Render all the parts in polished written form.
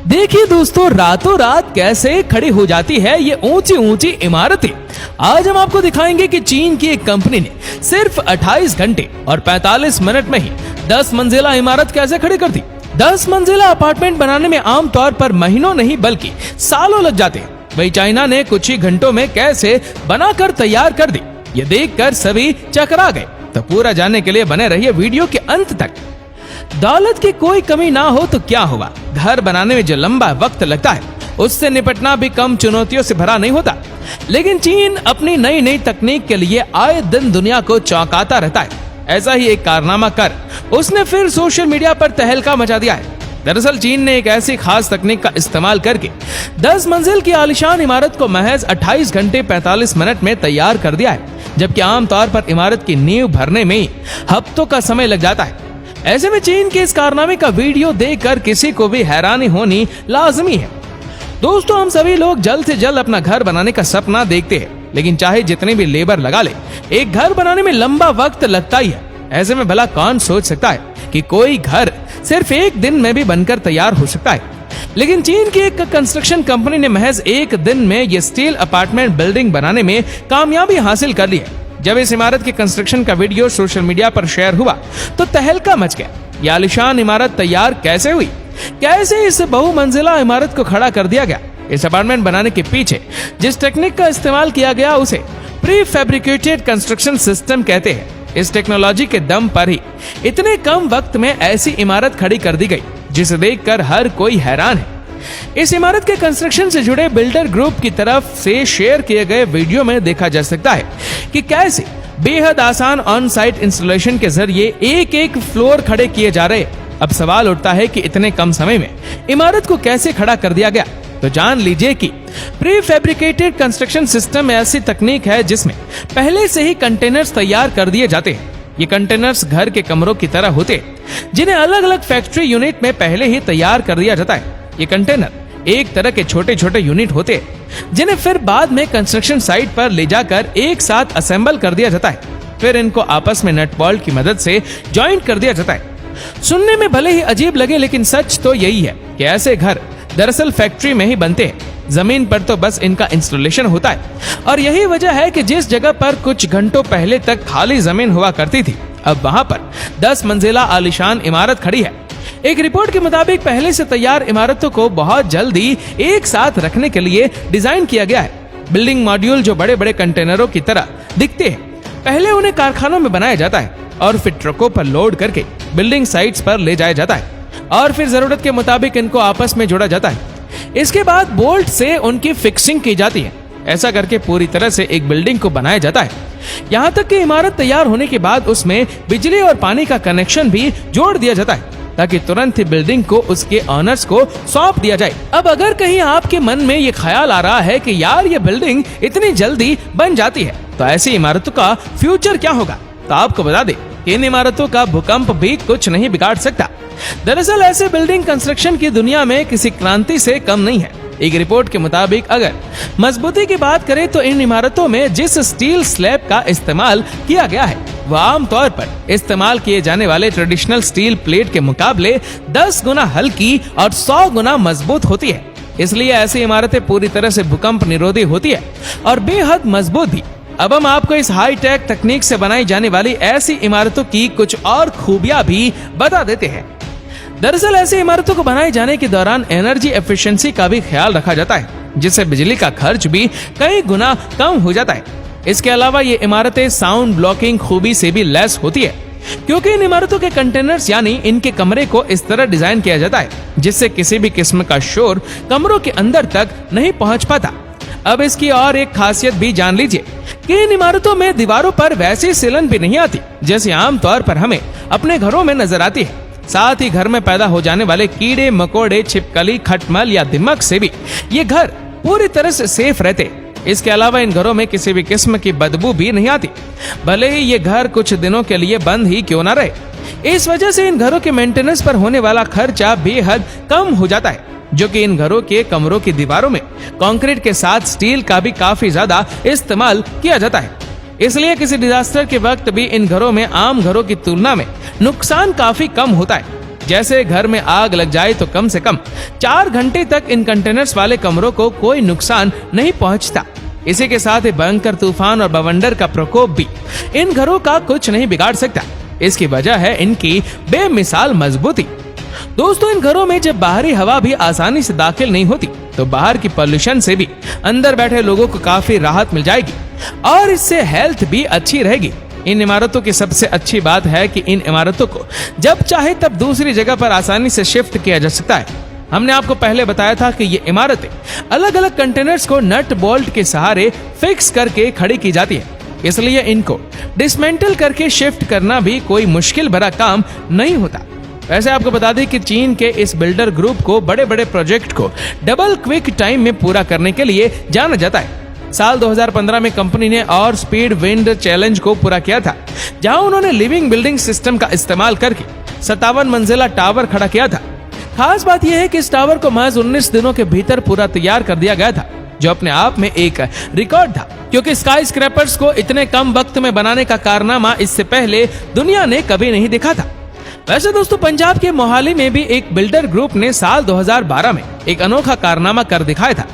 देखिए दोस्तों, रातों रात कैसे खड़ी हो जाती है ये ऊंची ऊंची इमारतें। आज हम आपको दिखाएंगे कि चीन की एक कंपनी ने सिर्फ 28 घंटे और 45 मिनट में ही 10 मंजिला इमारत कैसे खड़ी कर दी। 10 मंजिला अपार्टमेंट बनाने में आमतौर पर महीनों नहीं बल्कि सालों लग जाते हैं, वही चाइना ने कुछ ही घंटों में कैसे बनाकर तैयार कर दी, ये देखकर सभी चकरा गए। तो पूरा जानने के लिए बने रहिए वीडियो के अंत तक। दौलत की कोई कमी ना हो तो क्या हुआ, घर बनाने में जो लंबा वक्त लगता है उससे निपटना भी कम चुनौतियों से भरा नहीं होता। लेकिन चीन अपनी नई नई तकनीक के लिए आए दिन दुनिया को चौंकाता रहता है। ऐसा ही एक कारनामा कर उसने फिर सोशल मीडिया पर तहलका मचा दिया है। दरअसल चीन ने एक ऐसी खास तकनीक का इस्तेमाल करके 10 मंजिल की आलीशान इमारत को महज 28 घंटे 45 मिनट में तैयार कर दिया है, जबकि आमतौर पर इमारत की नींव भरने में ही हफ्तों का समय लग जाता है। ऐसे में चीन के इस कारनामे का वीडियो देखकर किसी को भी हैरानी होनी लाजमी है। दोस्तों, हम सभी लोग जल्द से जल्द अपना घर बनाने का सपना देखते हैं, लेकिन चाहे जितने भी लेबर लगा ले, एक घर बनाने में लंबा वक्त लगता ही है। ऐसे में भला कौन सोच सकता है कि कोई घर सिर्फ एक दिन में भी बनकर तैयार हो सकता है। लेकिन चीन की एक कंस्ट्रक्शन कंपनी ने महज एक दिन में ये स्टील अपार्टमेंट बिल्डिंग बनाने में कामयाबी हासिल कर ली है। जब इस इमारत के कंस्ट्रक्शन का वीडियो सोशल मीडिया पर शेयर हुआ तो तहलका मच गया। ये आलीशान इमारत तैयार कैसे हुई, कैसे इस बहुमंजिला इमारत को खड़ा कर दिया गया। इस अपार्टमेंट बनाने के पीछे जिस टेक्निक का इस्तेमाल किया गया उसे प्री फैब्रिकेटेड कंस्ट्रक्शन सिस्टम कहते हैं। इस टेक्नोलॉजी के दम पर ही इतने कम वक्त में ऐसी इमारत खड़ी कर दी गई, जिसे देखकर हर कोई हैरान है। इस इमारत के कंस्ट्रक्शन से जुड़े बिल्डर ग्रुप की तरफ से शेयर किए गए वीडियो में देखा जा सकता है कि कैसे बेहद आसान ऑन साइट इंस्टॉलेशन के जरिए एक एक फ्लोर खड़े किए जा रहे। अब सवाल उठता है कि इतने कम समय में इमारत को कैसे खड़ा कर दिया गया। तो जान लीजिए कि प्री फैब्रिकेटेड कंस्ट्रक्शन सिस्टम ऐसी तकनीक है जिसमें पहले से ही कंटेनर्स तैयार कर दिए जाते हैं। ये कंटेनर्स घर के कमरों की तरह होते हैं, जिन्हें अलग अलग फैक्ट्री यूनिट में पहले ही तैयार कर दिया जाता है। ये कंटेनर एक तरह के छोटे छोटे यूनिट होते हैं, जिन्हें फिर बाद में कंस्ट्रक्शन साइट पर ले जाकर एक साथ असेंबल कर दिया जाता है। फिर इनको आपस में नट बोल्ट की मदद से जॉइंट कर दिया जाता है। सुनने में भले ही अजीब लगे, लेकिन सच तो यही है कि ऐसे घर दरअसल फैक्ट्री में ही बनते हैं। जमीन पर तो बस इनका इंस्टॉलेशन होता है। और यही वजह है कि जिस जगह पर कुछ घंटों पहले तक खाली जमीन हुआ करती थी, अब वहां पर 10 मंजिला आलीशान इमारत खड़ी है। एक रिपोर्ट के मुताबिक पहले से तैयार इमारतों को बहुत जल्दी एक साथ रखने के लिए डिजाइन किया गया है। बिल्डिंग मॉड्यूल जो बड़े बड़े कंटेनरों की तरह दिखते हैं, पहले उन्हें कारखानों में बनाया जाता है और फिर ट्रकों पर लोड करके बिल्डिंग साइट्स पर ले जाया जाता है और फिर जरूरत के मुताबिक इनको आपस में जोड़ा जाता है। इसके बाद बोल्ट से उनकी फिक्सिंग की जाती है। ऐसा करके पूरी तरह से एक बिल्डिंग को बनाया जाता है। यहाँ तक कि इमारत तैयार होने के बाद उसमें बिजली और पानी का कनेक्शन भी जोड़ दिया जाता है, ताकि तुरंत ही बिल्डिंग को उसके ऑनर्स को सौंप दिया जाए। अब अगर कहीं आपके मन में ये ख्याल आ रहा है कि यार ये बिल्डिंग इतनी जल्दी बन जाती है, तो ऐसी इमारतों का फ्यूचर क्या होगा, तो आपको बता दें कि इन इमारतों का भूकंप भी कुछ नहीं बिगाड़ सकता। दरअसल ऐसे बिल्डिंग कंस्ट्रक्शन की दुनिया में किसी क्रांति से कम नहीं है। एक रिपोर्ट के मुताबिक अगर मजबूती की बात करें तो इन इमारतों में जिस स्टील स्लैब का इस्तेमाल किया गया है, वह आमतौर पर इस्तेमाल किए जाने वाले ट्रेडिशनल स्टील प्लेट के मुकाबले 10 गुना हल्की और 100 गुना मजबूत होती है। इसलिए ऐसी इमारतें पूरी तरह से भूकंप निरोधी होती है और बेहद मजबूत भी। अब हम आपको इस हाई टेक तकनीक से बनाई जाने वाली ऐसी इमारतों की कुछ और खूबियां भी बता देते हैं। दरअसल ऐसी इमारतों को बनाए जाने के दौरान एनर्जी एफिशिएंसी का भी ख्याल रखा जाता है, जिससे बिजली का खर्च भी कई गुना कम हो जाता है। इसके अलावा ये इमारतें साउंड ब्लॉकिंग खूबी से भी लैस होती है, क्योंकि इन इमारतों के कंटेनर्स यानी इनके कमरे को इस तरह डिजाइन किया जाता है जिससे किसी भी किस्म का शोर कमरों के अंदर तक नहीं पहुंच पाता। अब इसकी और एक खासियत भी जान लीजिए कि इन इमारतों में दीवारों पर वैसी सीलन भी नहीं आती जैसे आमतौर पर हमें अपने घरों में नजर आती है। साथ ही घर में पैदा हो जाने वाले कीड़े मकोड़े, छिपकली, खटमल या दीमक से भी ये घर पूरी तरह से सेफ रहते। इसके अलावा इन घरों में किसी भी किस्म की बदबू भी नहीं आती, भले ही ये घर कुछ दिनों के लिए बंद ही क्यों ना रहे। इस वजह से इन घरों के मेंटेनेंस पर होने वाला खर्चा बेहद कम हो जाता है, जो कि इन घरों के कमरों की दीवारों में कंक्रीट के साथ स्टील का भी काफी ज्यादा इस्तेमाल किया जाता है। इसलिए किसी डिजास्टर के वक्त भी इन घरों में आम घरों की तुलना में नुकसान काफी कम होता है। जैसे घर में आग लग जाए तो कम से कम 4 घंटे तक इन कंटेनर्स वाले कमरों को कोई नुकसान नहीं पहुंचता। इसी के साथ ही भयंकर तूफान और बवंडर का प्रकोप भी इन घरों का कुछ नहीं बिगाड़ सकता। इसकी वजह है इनकी बेमिसाल मजबूती। दोस्तों, इन घरों में जब बाहरी हवा भी आसानी से दाखिल नहीं होती तो बाहर की पॉल्यूशन से भी अंदर बैठे लोगों को काफी राहत मिल जाएगी और इससे हेल्थ भी अच्छी रहेगी। इन इमारतों की सबसे अच्छी बात है कि इन इमारतों को जब चाहे तब दूसरी जगह पर आसानी से शिफ्ट किया जा सकता है। हमने आपको पहले बताया था कि ये इमारतें अलग अलग कंटेनर्स को नट बोल्ट के सहारे फिक्स करके खड़ी की जाती है, इसलिए इनको डिसमेंटल करके शिफ्ट करना भी कोई मुश्किल भरा काम नहीं होता। वैसे आपको बता दें कि चीन के इस बिल्डर ग्रुप को बड़े बड़े प्रोजेक्ट को डबल क्विक टाइम में पूरा करने के लिए जाना जाता है। साल 2015 में कंपनी ने और स्पीड विंड चैलेंज को पूरा किया था, जहां उन्होंने लिविंग बिल्डिंग सिस्टम का इस्तेमाल करके 57 मंजिला टावर खड़ा किया था। खास बात यह है कि इस टावर को महज 19 दिनों के भीतर पूरा तैयार कर दिया गया था, जो अपने आप में एक रिकॉर्ड था, क्योंकि स्काई स्क्रैपर्स को इतने कम वक्त में बनाने का कारनामा इससे पहले दुनिया ने कभी नहीं देखा था। वैसे दोस्तों, पंजाब के मोहाली में भी एक बिल्डर ग्रुप ने साल 2012 में एक अनोखा कारनामा कर दिखाया था।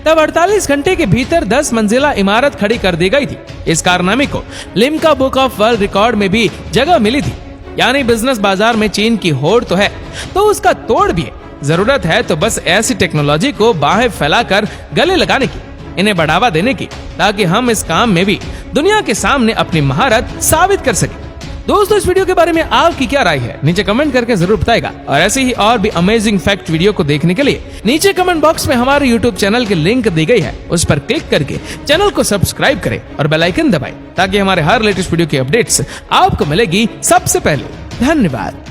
तब 48 घंटे के भीतर 10 मंजिला इमारत खड़ी कर दी गई थी। इस कारनामे को Limca book of world record में भी जगह मिली थी। यानी बिजनेस बाजार में चीन की होड़ तो है, तो उसका तोड़ भी है। जरूरत है तो बस ऐसी टेक्नोलॉजी को बाहें फैलाकर गले लगाने की, इन्हें बढ़ावा देने की, ताकि हम इस काम में भी दुनिया के सामने अपनी महारत साबित कर सके। दोस्तों, इस वीडियो के बारे में आपकी क्या राय है, नीचे कमेंट करके जरूर बताएगा। और ऐसे ही और भी अमेजिंग फैक्ट वीडियो को देखने के लिए नीचे कमेंट बॉक्स में हमारे यूट्यूब चैनल की लिंक दी गई है, उस पर क्लिक करके चैनल को सब्सक्राइब करें और बेल आइकन दबाएं, ताकि हमारे हर लेटेस्ट वीडियो की अपडेट्स आपको मिलेगी सबसे पहले। धन्यवाद।